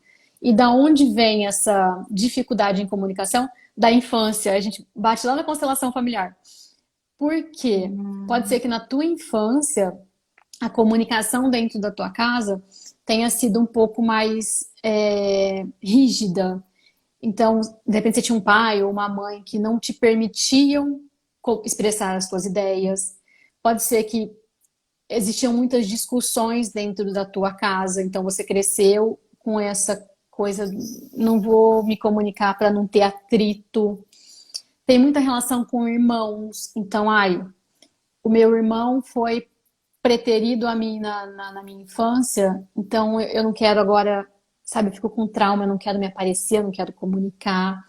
E da onde vem essa dificuldade em comunicação? Da infância. A gente bate lá na constelação familiar. Por quê? Pode ser Hum, que na tua infância a comunicação dentro da tua casa tenha sido um pouco mais rígida. Então, de repente você tinha um pai ou uma mãe que não te permitiam expressar as tuas ideias. Pode ser que existiam muitas discussões dentro da tua casa, então você cresceu com essa coisa, não vou me comunicar para não ter atrito. Tem muita relação com irmãos, então, ai, o meu irmão foi preterido a mim na minha infância, então eu não quero agora, sabe, eu fico com trauma, eu não quero me aparecer, eu não quero comunicar.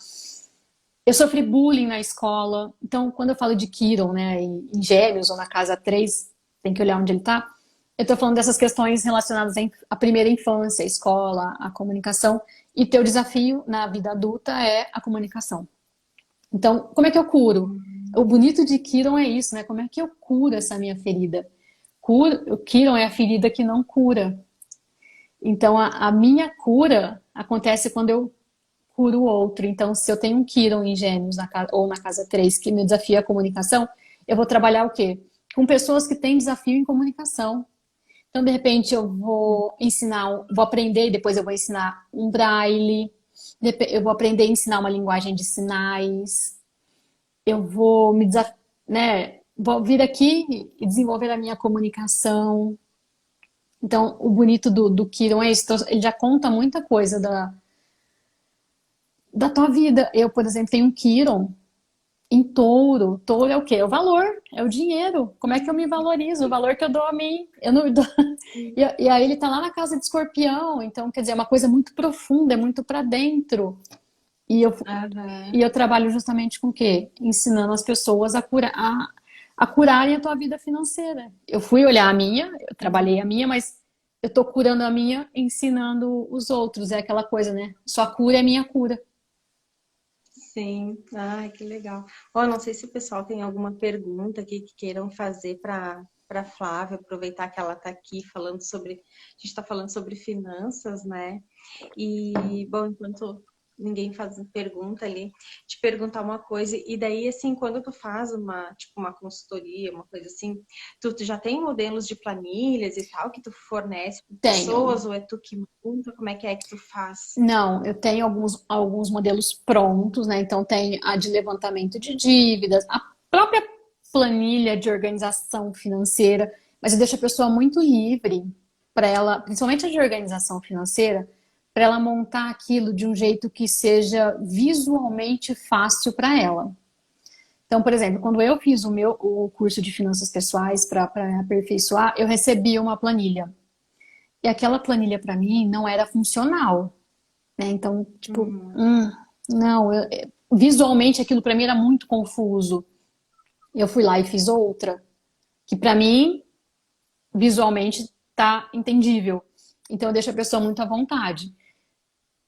Eu sofri bullying na escola, então quando eu falo de Kiron, né, em Gêmeos ou na casa 3, tem que olhar onde ele tá. Eu tô falando dessas questões relacionadas à primeira infância, à escola, à comunicação, e teu desafio na vida adulta é a comunicação. Então, como é que eu curo? O hum, bonito de Kiron é isso, né? Como é que eu curo essa minha ferida? O Kiron é a ferida que não cura. Então, a minha cura acontece quando eu curo o outro. Então, se eu tenho um Kiron em Gêmeos ou na casa 3 que me desafia a comunicação, eu vou trabalhar o quê? Com pessoas que têm desafio em comunicação. Então, de repente, eu vou ensinar, vou aprender e depois eu vou ensinar um braille, eu vou aprender a ensinar uma linguagem de sinais, eu vou me desafiar, né? Vou vir aqui e desenvolver a minha comunicação. Então, o bonito do Kiron é isso. Então, ele já conta muita coisa da tua vida. Eu, por exemplo, tenho um Kiron em touro. Touro é o quê? É o valor, é o dinheiro. Como é que eu me valorizo? O valor que eu dou a mim. Eu não dou... sim. E aí ele tá lá na casa de escorpião. Então, quer dizer, é uma coisa muito profunda, é muito para dentro. E eu, e Aham. eu trabalho justamente com o quê? Ensinando as pessoas a curarem a tua vida financeira. Eu fui olhar a minha, eu trabalhei a minha, mas eu tô curando a minha, ensinando os outros. É aquela coisa, né? Sua cura é minha cura. Sim. Ai, que legal. Ó, não sei se o pessoal tem alguma pergunta aqui que queiram fazer para Flávia, aproveitar que ela está aqui falando sobre, a gente está falando sobre finanças, né? E, bom, enquanto ninguém faz pergunta ali, te perguntar uma coisa, e daí, assim, quando tu faz uma, tipo, uma consultoria, uma coisa assim, tu já tem modelos de planilhas e tal que tu fornece para Tenho. pessoas, ou é tu que monta, como é que tu faz? Não, eu tenho alguns modelos prontos, né? Então tem a de levantamento de dívidas, a própria planilha de organização financeira, mas eu deixo a pessoa muito livre para ela, principalmente a de organização financeira, para ela montar aquilo de um jeito que seja visualmente fácil para ela. Então, por exemplo, quando eu fiz o curso de finanças pessoais para aperfeiçoar, eu recebi uma planilha. E aquela planilha para mim não era funcional, né? Então, tipo, Uhum. não, visualmente aquilo para mim era muito confuso. Eu fui lá e fiz outra, que para mim visualmente tá entendível. Então eu deixo a pessoa muito à vontade.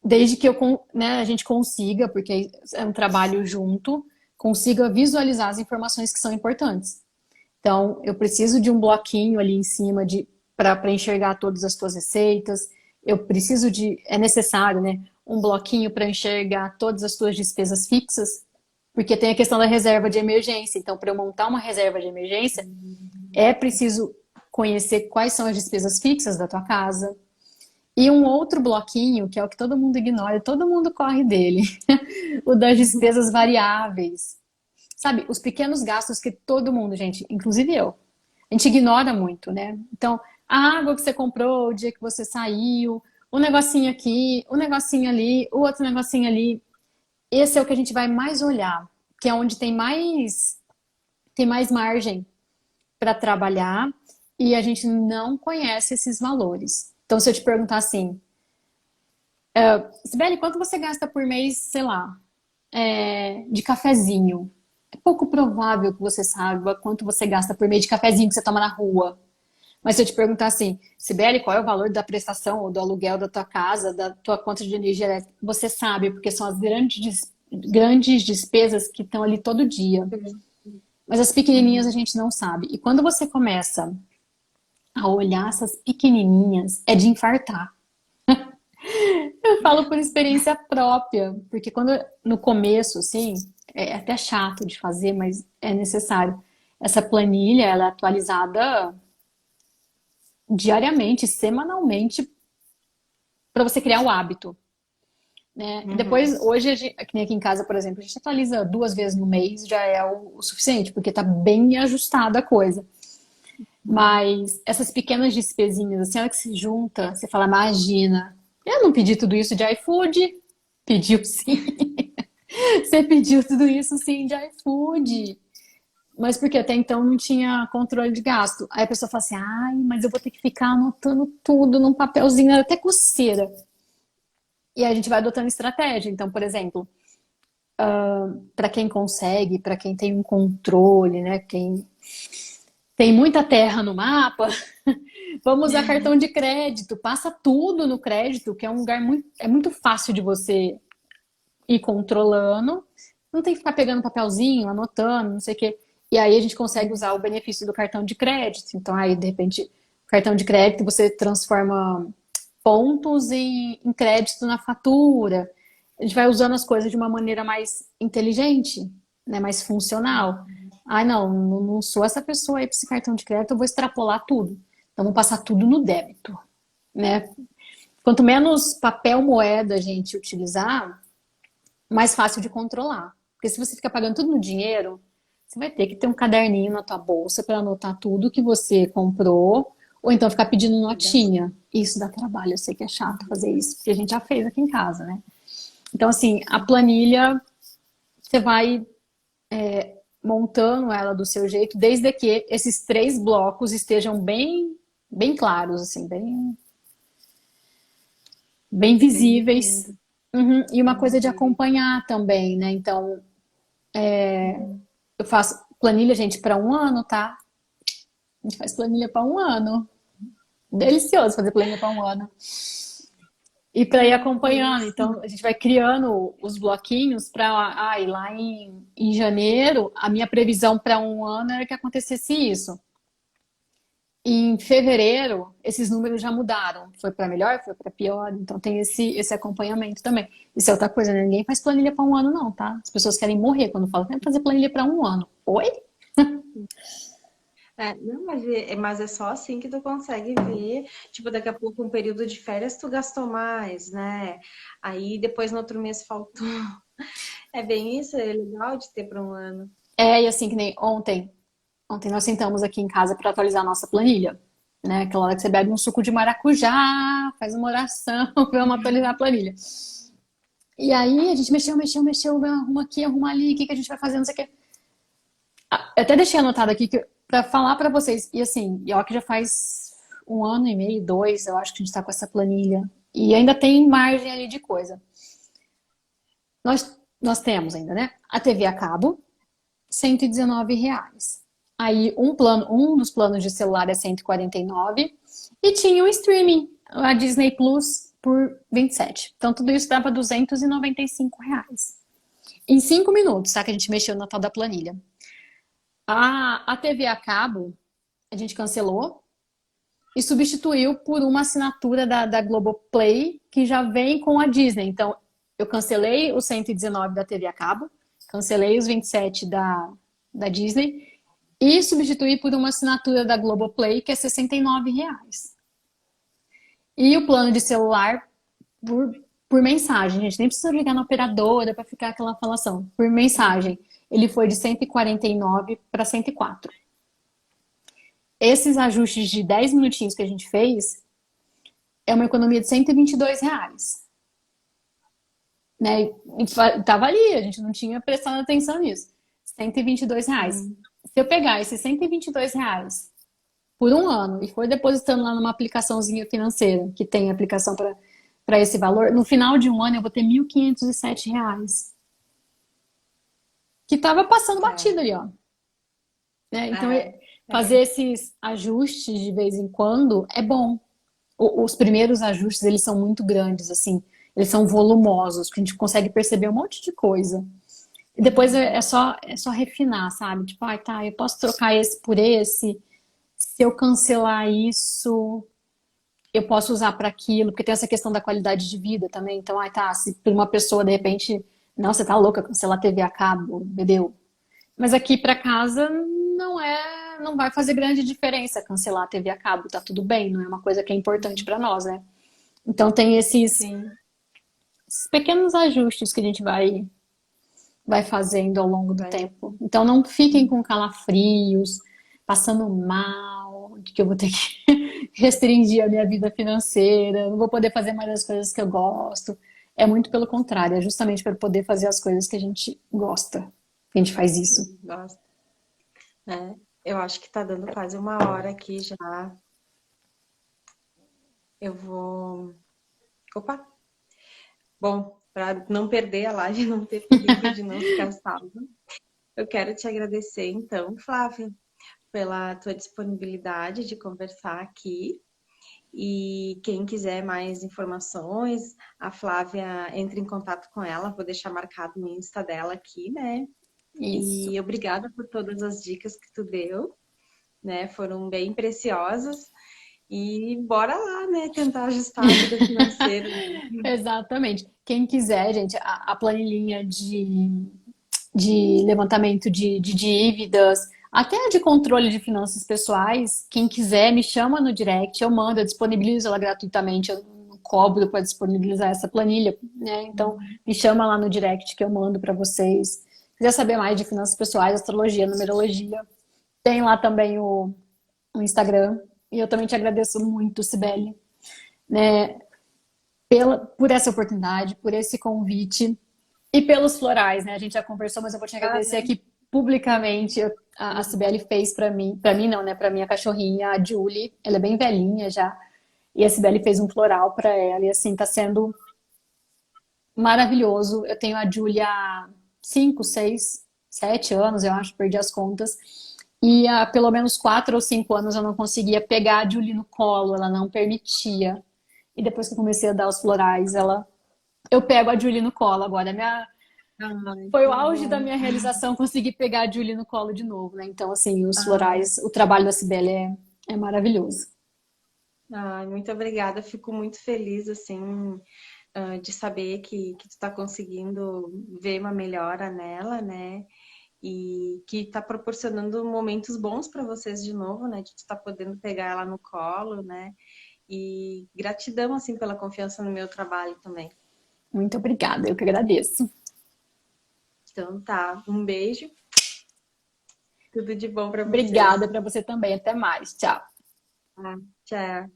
desde que né, a gente consiga, porque é um trabalho junto, consiga visualizar as informações que são importantes. Então, eu preciso de um bloquinho ali em cima para enxergar todas as tuas receitas. Eu preciso é necessário, né, um bloquinho para enxergar todas as tuas despesas fixas, porque tem a questão da reserva de emergência. Então, para eu montar uma reserva de emergência, é preciso conhecer quais são as despesas fixas da tua casa. E um outro bloquinho, que é o que todo mundo ignora, todo mundo corre dele, o das despesas variáveis. Sabe, os pequenos gastos que todo mundo, gente, inclusive eu, a gente ignora muito, né? Então, a água que você comprou, o dia que você saiu, o negocinho aqui, o negocinho ali, o outro negocinho ali. Esse é o que a gente vai mais olhar, que é onde tem mais margem para trabalhar e a gente não conhece esses valores. Então, se eu te perguntar assim, Sibeli, quanto você gasta por mês, sei lá, de cafezinho? É pouco provável que você saiba quanto você gasta por mês de cafezinho que você toma na rua. Mas se eu te perguntar assim, Sibeli, qual é o valor da prestação ou do aluguel da tua casa, da tua conta de energia elétrica? Você sabe, porque são as grandes despesas que estão ali todo dia. Mas as pequenininhas a gente não sabe. E quando você começa a olhar essas pequenininhas, é de infartar. Eu falo por experiência própria, porque quando no começo, assim, é até chato de fazer, mas é necessário. Essa planilha, ela é atualizada diariamente, semanalmente, para você criar o hábito, né? Depois, hoje, que nem aqui em casa, por exemplo, a gente atualiza 2 vezes no mês, já é o suficiente, porque tá bem ajustada a coisa. Mas essas pequenas despesinhas, assim, a hora que se junta, você fala, imagina, eu não pedi tudo isso de iFood? Pediu sim. Você pediu tudo isso sim de iFood. Mas porque até então não tinha controle de gasto. Aí a pessoa fala assim, ai, mas eu vou ter que ficar anotando tudo num papelzinho, até coceira. E aí a gente vai adotando estratégia. Então, por exemplo, para quem consegue, para quem tem um controle, né? Quem tem muita terra no mapa, vamos usar cartão de crédito. Passa tudo no crédito, que é um lugar muito fácil de você ir controlando. Não tem que ficar pegando papelzinho, anotando, não sei o quê. E aí a gente consegue usar o benefício do cartão de crédito. Então aí, de repente, o cartão de crédito você transforma pontos em crédito na fatura. A gente vai usando as coisas de uma maneira mais inteligente, né? Mais funcional. Ai, não sou essa pessoa aí para esse cartão de crédito, eu vou extrapolar tudo. Então, vamos passar tudo no débito, né? Quanto menos papel moeda a gente utilizar, mais fácil de controlar. Porque se você ficar pagando tudo no dinheiro, você vai ter que ter um caderninho na tua bolsa para anotar tudo que você comprou, ou então ficar pedindo notinha. Isso dá trabalho, eu sei que é chato fazer isso, porque a gente já fez aqui em casa, né? Então, assim, a planilha, você vai montando ela do seu jeito, desde que esses 3 blocos estejam bem claros, assim, bem visíveis. Uhum. E uma coisa de acompanhar também, né? Então, eu faço planilha, gente, para um ano, tá? A gente faz planilha para um ano. Delicioso fazer planilha para um ano. E para ir acompanhando. Então, a gente vai criando os bloquinhos para lá em janeiro, a minha previsão para um ano era que acontecesse isso. Em fevereiro, esses números já mudaram. Foi para melhor, foi para pior. Então, tem esse acompanhamento também. Isso é outra coisa, né? Ninguém faz planilha para um ano, não, tá? As pessoas querem morrer quando falam, quero fazer planilha para um ano. Oi? Não, mas é só assim que tu consegue ver, tipo, daqui a pouco, um período de férias, tu gastou mais, né? Aí depois no outro mês faltou. É bem isso, é legal de ter para um ano. E assim que nem ontem. Ontem nós sentamos aqui em casa para atualizar a nossa planilha. Né? Aquela hora que você bebe um suco de maracujá, faz uma oração, vamos atualizar a planilha. E aí a gente mexeu, arruma aqui, arruma ali, o que a gente vai fazer, não sei o que. Eu até deixei anotado aqui para falar para vocês. E assim, eu que já faz 1 ano e meio, 2, eu acho que a gente tá com essa planilha. E ainda tem margem ali de coisa. Nós temos ainda, né? A TV a cabo, R$ 119. Aí um dos planos de celular é 149 e tinha o streaming, a Disney Plus, por 27. Então, tudo isso dava R$ 295. Em 5 minutos, tá? Que a gente mexeu na tal da planilha. A TV a cabo, a gente cancelou e substituiu por uma assinatura da Globoplay, que já vem com a Disney. Então, eu cancelei os 119 da TV a cabo, cancelei os 27 da Disney e substituí por uma assinatura da Globoplay, que é R$ 69. E o plano de celular por mensagem, gente, nem precisa ligar na operadora para ficar aquela falação. Por mensagem, ele foi de 149 para 104. Esses ajustes de 10 minutinhos que a gente fez é uma economia de R$ 122. Né? E tava ali, a gente não tinha prestado atenção nisso. R$ 122. Se eu pegar esses R$ 122 por um ano e for depositando lá numa aplicaçãozinha financeira, que tem aplicação para esse valor, no final de um ano eu vou ter R$ 1.507. Que tava passando batido ali, ó. Né? Então, fazer esses ajustes de vez em quando é bom. Os primeiros ajustes, eles são muito grandes, assim. Eles são volumosos, que a gente consegue perceber um monte de coisa. E depois é só refinar, sabe? Tipo, tá, eu posso trocar esse por esse. Se eu cancelar isso, eu posso usar para aquilo, porque tem essa questão da qualidade de vida também. Então, tá, se por uma pessoa, de repente, não, você tá louca, cancelar a TV a cabo, entendeu? Mas aqui para casa não vai fazer grande diferença cancelar a TV a cabo, tá tudo bem, não é uma coisa que é importante para nós, né? Então tem esses pequenos ajustes que a gente vai fazendo ao longo do tempo. Então não fiquem com calafrios, passando mal, de que eu vou ter que restringir a minha vida financeira, não vou poder fazer mais as coisas que eu gosto. É muito pelo contrário, é justamente para poder fazer as coisas que a gente gosta. Que a gente faz isso. Gosto. Eu acho que tá dando quase uma hora aqui já. Eu vou... Opa! Bom, para não perder a live, não ter perigo de não ficar salvo, eu quero te agradecer, então, Flávia, pela tua disponibilidade de conversar aqui. E quem quiser mais informações, a Flávia entra em contato com ela, vou deixar marcado no Insta dela aqui, né? Isso. E obrigada por todas as dicas que tu deu, né? Foram bem preciosas. E bora lá, né? Tentar ajustar a vida financeira. Exatamente. Quem quiser, gente, a planilhinha de levantamento de dívidas, até de controle de finanças pessoais, quem quiser me chama no direct, eu mando, eu disponibilizo ela gratuitamente, eu não cobro para disponibilizar essa planilha, né? Então, me chama lá no direct que eu mando para vocês. Se quiser saber mais de finanças pessoais, astrologia, numerologia, tem lá também o Instagram. E eu também te agradeço muito, Cibele, né, por essa oportunidade, por esse convite e pelos florais, né? A gente já conversou, mas eu vou te agradecer aqui publicamente. A Cibele fez para mim não, né? Para minha cachorrinha, a Julie, ela é bem velhinha já, e a Cibele fez um floral para ela, e assim, tá sendo maravilhoso. Eu tenho a Julie há 5, 6, 7 anos, eu acho, perdi as contas. E há pelo menos 4 ou 5 anos eu não conseguia pegar a Julie no colo, ela não permitia. E depois que eu comecei a dar os florais, eu pego a Julie no colo agora. Foi o auge da minha realização conseguir pegar a Julie no colo de novo, né? Então, assim, os florais, o trabalho da Cibele é maravilhoso. Muito obrigada, fico muito feliz, assim, de saber que tu tá conseguindo ver uma melhora nela, né? E que está proporcionando momentos bons para vocês de novo, né? De tu estar podendo pegar ela no colo, né? E gratidão, assim, pela confiança no meu trabalho também. Muito obrigada, eu que agradeço. Então tá, um beijo. Tudo de bom para vocês. Obrigada para você também, até mais. Tchau. Tchau.